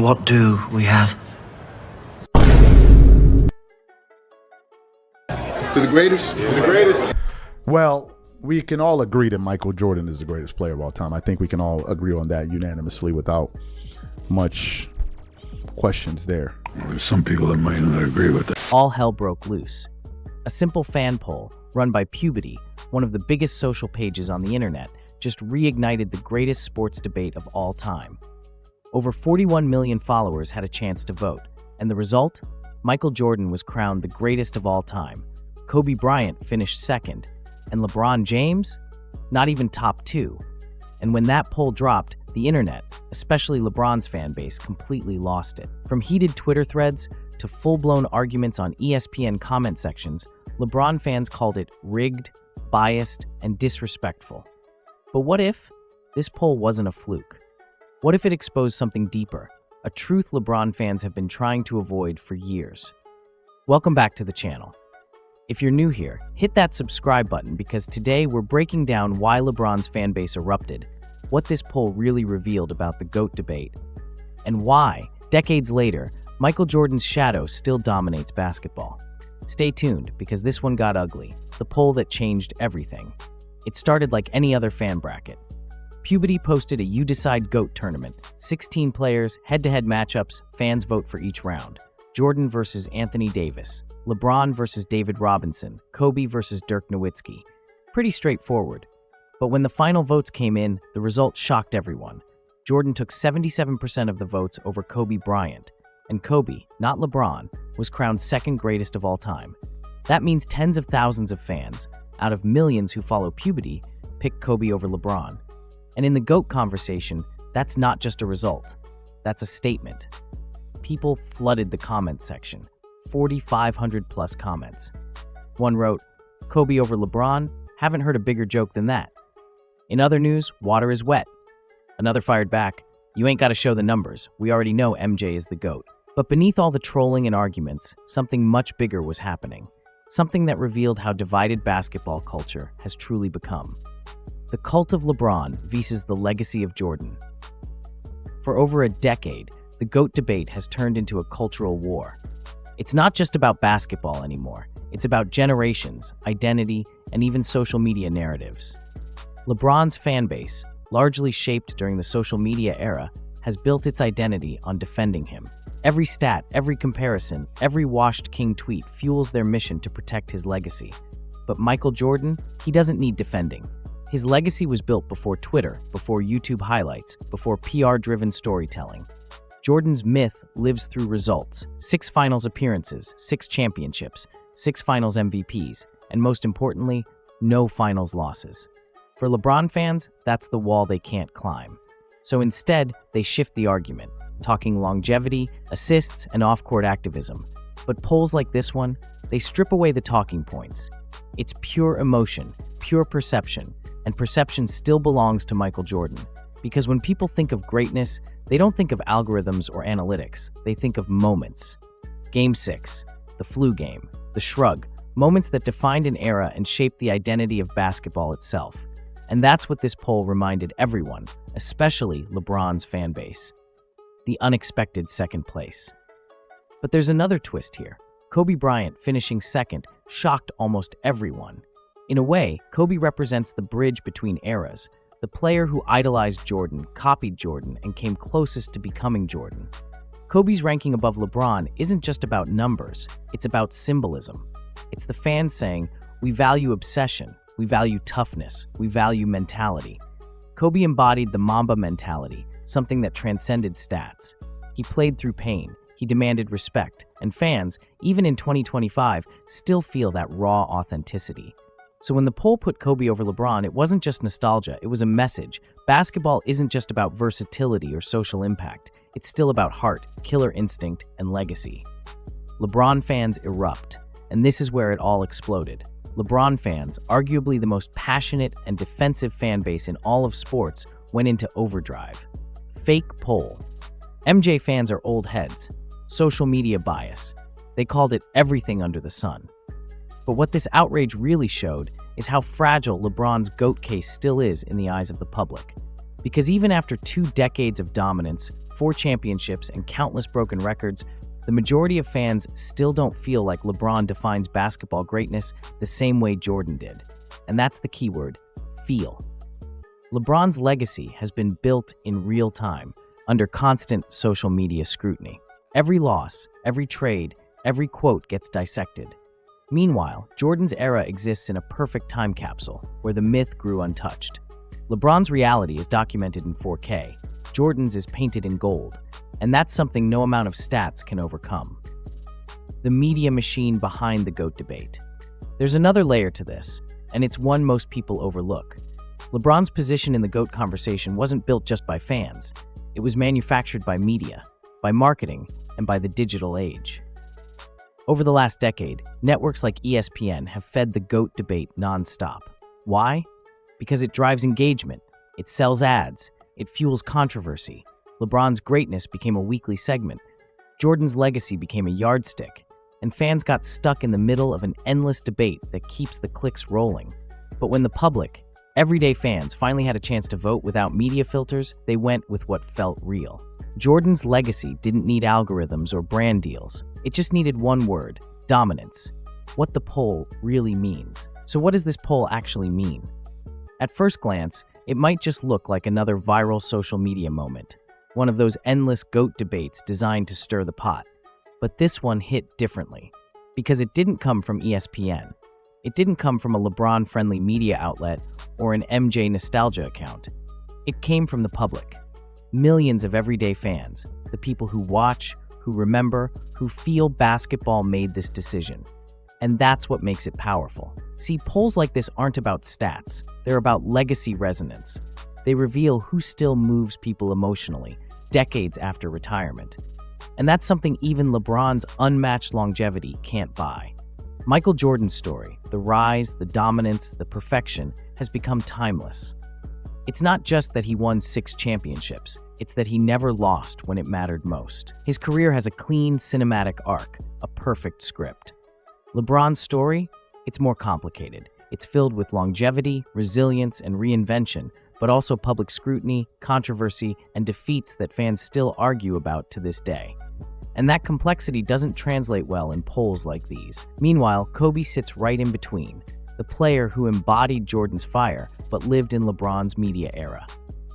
What do we have? To the greatest. To the greatest. Well, we can all agree that Michael Jordan is the greatest player of all time. I think we can all agree on that unanimously without much questions there. There's some people that might not agree with that. All hell broke loose. A simple fan poll, run by Puberty, one of the biggest social pages on the internet, just reignited the greatest sports debate of all time. Over 41 million followers had a chance to vote, and the result? Michael Jordan was crowned the greatest of all time. Kobe Bryant finished second, and LeBron James? Not even top two. And when that poll dropped, the internet, especially LeBron's fan base, completely lost it. From heated Twitter threads to full-blown arguments on ESPN comment sections, LeBron fans called it rigged, biased, and disrespectful. But what if this poll wasn't a fluke? What if it exposed something deeper, a truth LeBron fans have been trying to avoid for years? Welcome back to the channel. If you're new here, hit that subscribe button because today we're breaking down why LeBron's fan base erupted, what this poll really revealed about the GOAT debate, and why, decades later, Michael Jordan's shadow still dominates basketball. Stay tuned because this one got ugly, the poll that changed everything. It started like any other fan bracket. Puberty posted a You Decide GOAT tournament, 16 players, head-to-head matchups, fans vote for each round. Jordan versus Anthony Davis, LeBron versus David Robinson, Kobe versus Dirk Nowitzki. Pretty straightforward. But when the final votes came in, the result shocked everyone. Jordan took 77% of the votes over Kobe Bryant, and Kobe, not LeBron, was crowned second greatest of all time. That means tens of thousands of fans, out of millions who follow Puberty, picked Kobe over LeBron. And in the GOAT conversation, that's not just a result. That's a statement. People flooded the comment section, 4,500 plus comments. One wrote, Kobe over LeBron? Haven't heard a bigger joke than that. In other news, water is wet. Another fired back, you ain't gotta show the numbers. We already know MJ is the GOAT. But beneath all the trolling and arguments, something much bigger was happening. Something that revealed how divided basketball culture has truly become. The cult of LeBron versus the legacy of Jordan. For over a decade, the GOAT debate has turned into a cultural war. It's not just about basketball anymore. It's about generations, identity, and even social media narratives. LeBron's fan base, largely shaped during the social media era, has built its identity on defending him. Every stat, every comparison, every washed king tweet fuels their mission to protect his legacy. But Michael Jordan, he doesn't need defending. His legacy was built before Twitter, before YouTube highlights, before PR-driven storytelling. Jordan's myth lives through results: 6 finals appearances, 6 championships, 6 finals MVPs, and most importantly, no finals losses. For LeBron fans, that's the wall they can't climb. So instead, they shift the argument, talking longevity, assists, and off-court activism. But polls like this one, they strip away the talking points. It's pure emotion, pure perception, and perception still belongs to Michael Jordan. Because when people think of greatness, they don't think of algorithms or analytics, they think of moments. Game 6, the flu game, the shrug, moments that defined an era and shaped the identity of basketball itself. And that's what this poll reminded everyone, especially LeBron's fan base. The unexpected second place. But there's another twist here. Kobe Bryant finishing second shocked almost everyone. In a way, Kobe represents the bridge between eras, the player who idolized Jordan, copied Jordan, and came closest to becoming Jordan. Kobe's ranking above LeBron isn't just about numbers, it's about symbolism. It's the fans saying, we value obsession, we value toughness, we value mentality. Kobe embodied the Mamba mentality, something that transcended stats. He played through pain, he demanded respect, and fans, even in 2025, still feel that raw authenticity. So when the poll put Kobe over LeBron, it wasn't just nostalgia, it was a message. Basketball isn't just about versatility or social impact. It's still about heart, killer instinct, and legacy. LeBron fans erupt, and this is where it all exploded. LeBron fans, arguably the most passionate and defensive fan base in all of sports, went into overdrive. Fake poll. MJ fans are old heads. Social media bias. They called it everything under the sun. But what this outrage really showed is how fragile LeBron's GOAT case still is in the eyes of the public. Because even after 2 decades of dominance, 4 championships, and countless broken records, the majority of fans still don't feel like LeBron defines basketball greatness the same way Jordan did. And that's the key word, feel. LeBron's legacy has been built in real time, under constant social media scrutiny. Every loss, every trade, every quote gets dissected. Meanwhile, Jordan's era exists in a perfect time capsule, where the myth grew untouched. LeBron's reality is documented in 4K, Jordan's is painted in gold, and that's something no amount of stats can overcome. The media machine behind the GOAT debate. There's another layer to this, and it's one most people overlook. LeBron's position in the GOAT conversation wasn't built just by fans. It was manufactured by media, by marketing, and by the digital age. Over the last decade, networks like ESPN have fed the GOAT debate nonstop. Why? Because it drives engagement, it sells ads, it fuels controversy. LeBron's greatness became a weekly segment, Jordan's legacy became a yardstick, and fans got stuck in the middle of an endless debate that keeps the clicks rolling. But when the public, everyday fans, finally had a chance to vote without media filters, they went with what felt real. Jordan's legacy didn't need algorithms or brand deals. It just needed one word, dominance. What the poll really means. So what does this poll actually mean? At first glance, it might just look like another viral social media moment, one of those endless GOAT debates designed to stir the pot. But this one hit differently, because it didn't come from ESPN. It didn't come from a LeBron-friendly media outlet or an MJ nostalgia account. It came from the public. Millions of everyday fans, the people who watch, who remember, who feel basketball made this decision. And that's what makes it powerful. See, polls like this aren't about stats. They're about legacy resonance. They reveal who still moves people emotionally, decades after retirement. And that's something even LeBron's unmatched longevity can't buy. Michael Jordan's story, the rise, the dominance, the perfection, has become timeless. It's not just that he won 6 championships, it's that he never lost when it mattered most. His career has a clean cinematic arc, a perfect script. LeBron's story? It's more complicated. It's filled with longevity, resilience, and reinvention, but also public scrutiny, controversy, and defeats that fans still argue about to this day. And that complexity doesn't translate well in polls like these. Meanwhile, Kobe sits right in between, the player who embodied Jordan's fire but lived in LeBron's media era.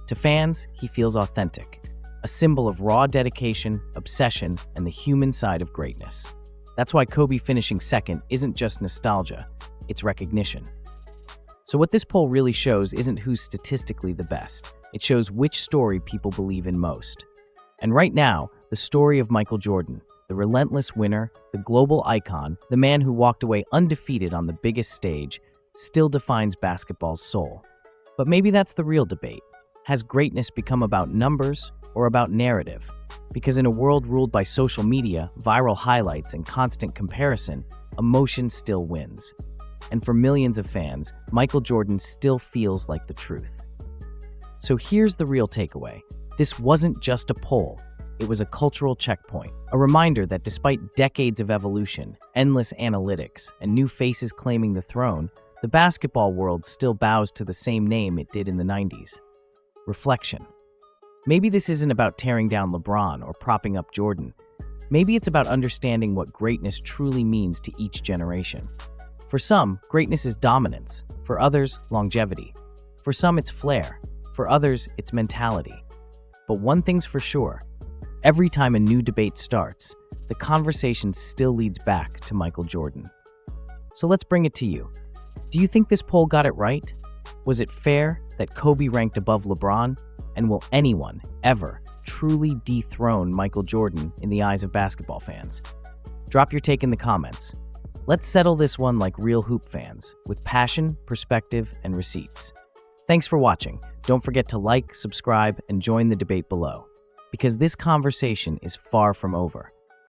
To fans, he feels authentic, a symbol of raw dedication, obsession, and the human side of greatness. That's why Kobe finishing second isn't just nostalgia, it's recognition. So what this poll really shows isn't who's statistically the best. It shows which story people believe in most. And right now, the story of Michael Jordan, the relentless winner, the global icon, the man who walked away undefeated on the biggest stage, still defines basketball's soul. But maybe that's the real debate. Has greatness become about numbers or about narrative? Because in a world ruled by social media, viral highlights, and constant comparison, emotion still wins. And for millions of fans, Michael Jordan still feels like the truth. So here's the real takeaway. This wasn't just a poll. It was a cultural checkpoint, a reminder that despite decades of evolution, endless analytics, and new faces claiming the throne, the basketball world still bows to the same name it did in the 90s. Reflection. Maybe this isn't about tearing down LeBron or propping up Jordan. Maybe it's about understanding what greatness truly means to each generation. For some, greatness is dominance. For others, longevity. For some, it's flair. For others, it's mentality. But one thing's for sure. Every time a new debate starts, the conversation still leads back to Michael Jordan. So let's bring it to you. Do you think this poll got it right? Was it fair that Kobe ranked above LeBron? And will anyone ever truly dethrone Michael Jordan in the eyes of basketball fans? Drop your take in the comments. Let's settle this one like real hoop fans, with passion, perspective, and receipts. Thanks for watching. Don't forget to like, subscribe, and join the debate below, because this conversation is far from over.